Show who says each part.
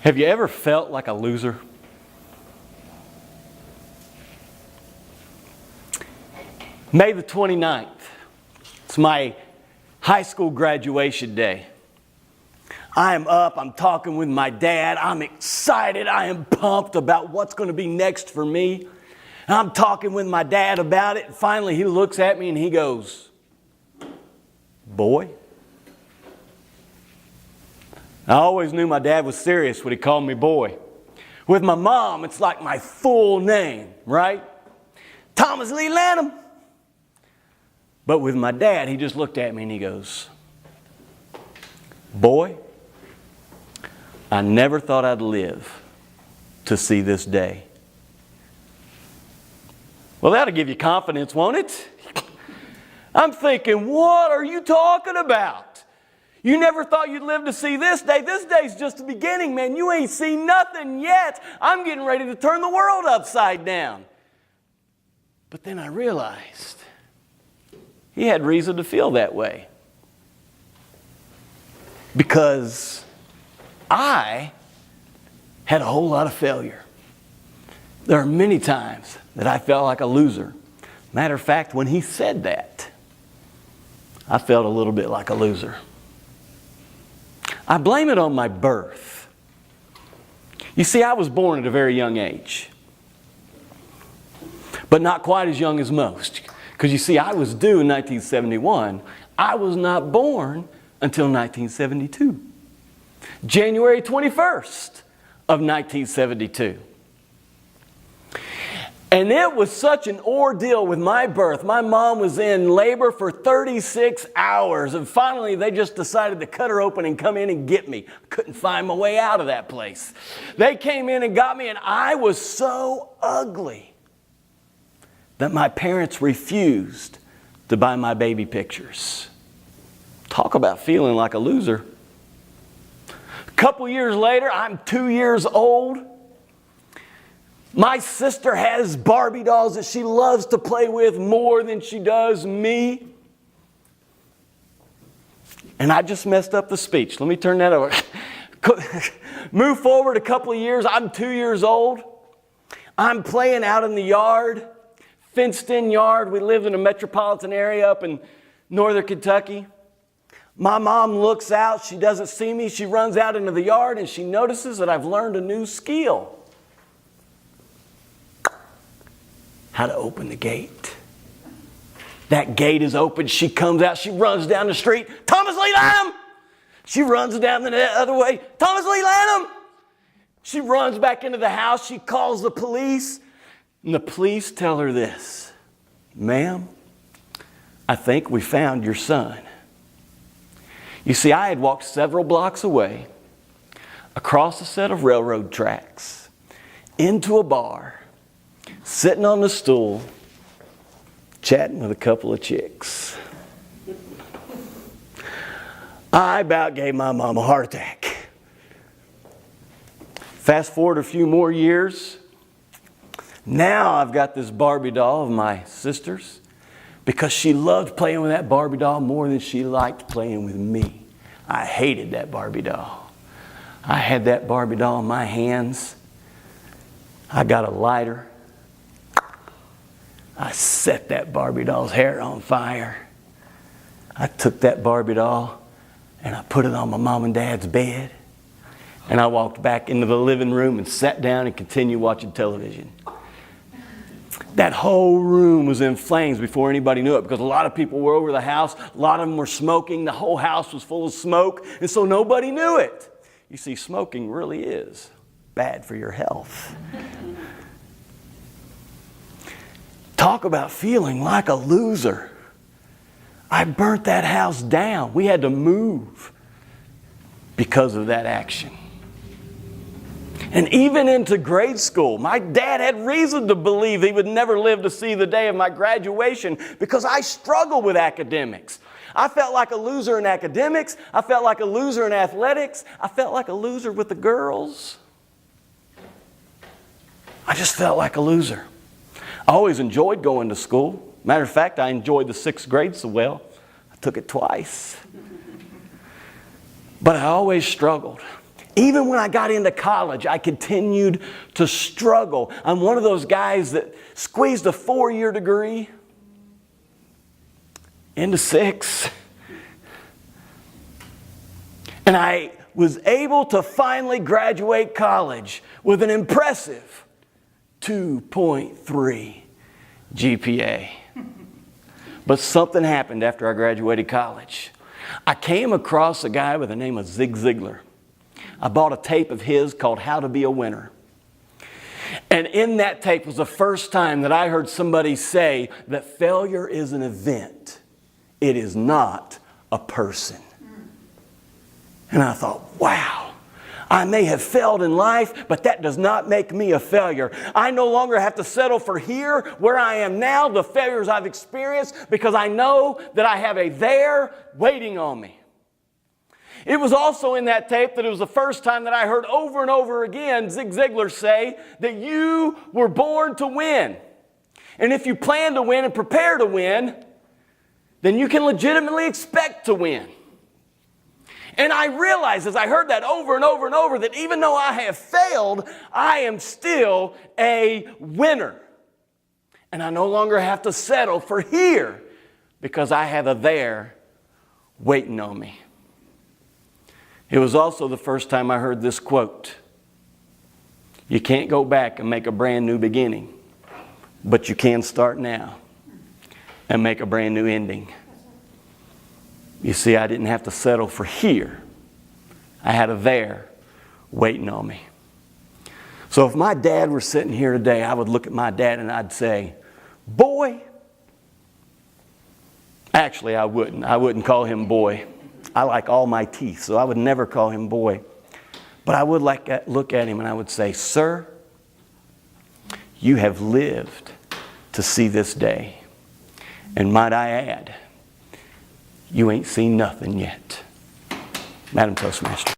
Speaker 1: Have you ever felt like a loser? May the 29th. It's my high school graduation day. I am up, I'm talking with my dad, I'm excited, I am pumped about what's going to be next for me. And I'm talking with my dad about it, and finally he looks at me and he goes, "Boy?" I always knew my dad was serious when he called me boy. With my mom, it's like my full name, right? Thomas Lee Lanham. But with my dad, he just looked at me and he goes, "Boy, I never thought I'd live to see this day." Well, that'll give you confidence, won't it? I'm thinking, what are you talking about? You never thought you'd live to see this day. This day's just the beginning, man. You ain't seen nothing yet. I'm getting ready to turn the world upside down. But then I realized he had reason to feel that way. Because I had a whole lot of failure. There are many times that I felt like a loser. Matter of fact, when he said that, I felt a little bit like a loser. I blame it on my birth. You see, I was born at a very young age. But not quite as young as most. Because you see, I was due in 1971. I was not born until 1972. January 21st of 1972. And it was such an ordeal with my birth. My mom was in labor for 36 hours. And finally, they just decided to cut her open and come in and get me. Couldn't find my way out of that place. They came in and got me, and I was so ugly that my parents refused to buy my baby pictures. Talk about feeling like a loser. A couple years later, I'm 2 years old. My sister has Barbie dolls that she loves to play with more than she does me. And I just messed up the speech. Let me turn that over. Move forward a couple of years. I'm 2 years old. I'm playing out in the yard, fenced-in yard. We lived in a metropolitan area up in northern Kentucky. My mom looks out. She doesn't see me. She runs out into the yard and she notices that I've learned a new skill. How to open the gate. That gate is open. She comes out. She runs down the street. "Thomas Lee Lanham!" She runs down the other way. "Thomas Lee Lanham!" She runs back into the house. She calls the police. And the police tell her this: "Ma'am, I think we found your son." You see, I had walked several blocks away, across a set of railroad tracks, into a bar, sitting on the stool, chatting with a couple of chicks. I about gave my mom a heart attack. Fast forward a few more years. Now I've got this Barbie doll of my sister's because she loved playing with that Barbie doll more than she liked playing with me. I hated that Barbie doll. I had that Barbie doll in my hands. I got a lighter. I set that Barbie doll's hair on fire. I took that Barbie doll and I put it on my mom and dad's bed. And I walked back into the living room and sat down and continued watching television. That whole room was in flames before anybody knew it because a lot of people were over the house. A lot of them were smoking. The whole house was full of smoke. And so nobody knew it. You see, smoking really is bad for your health. Talk about feeling like a loser. I burnt that house down. We had to move because of that action. And even into grade school, my dad had reason to believe he would never live to see the day of my graduation because I struggled with academics. I felt like a loser in academics. I felt like a loser in athletics. I felt like a loser with the girls. I just felt like a loser. I always enjoyed going to school. Matter of fact, I enjoyed the 6th grade so well, I took it twice. But I always struggled. Even when I got into college, I continued to struggle. I'm one of those guys that squeezed a 4-year degree into 6. And I was able to finally graduate college with an impressive 2.3 GPA. But something happened after I graduated college. I came across a guy by the name of Zig Ziglar. I bought a tape of his called How to Be a Winner. And in that tape was the first time that I heard somebody say that failure is an event. It is not a person. And I thought, wow. I may have failed in life, but that does not make me a failure. I no longer have to settle for here, where I am now, the failures I've experienced, because I know that I have a there waiting on me. It was also in that tape that it was the first time that I heard over and over again Zig Ziglar say that you were born to win. And if you plan to win and prepare to win, then you can legitimately expect to win. And I realized as I heard that over and over and over that even though I have failed, I am still a winner. And I no longer have to settle for here because I have a there waiting on me. It was also the first time I heard this quote. You can't go back and make a brand new beginning, but you can start now and make a brand new ending. You see, I didn't have to settle for here. I had a there waiting on me. So if my dad were sitting here today, I would look at my dad and I'd say, boy. Actually, I wouldn't. I wouldn't call him boy. I like all my teeth, so I would never call him boy. But I would look at him and I would say, sir, you have lived to see this day. And might I add, you ain't seen nothing yet. Madam Toastmaster.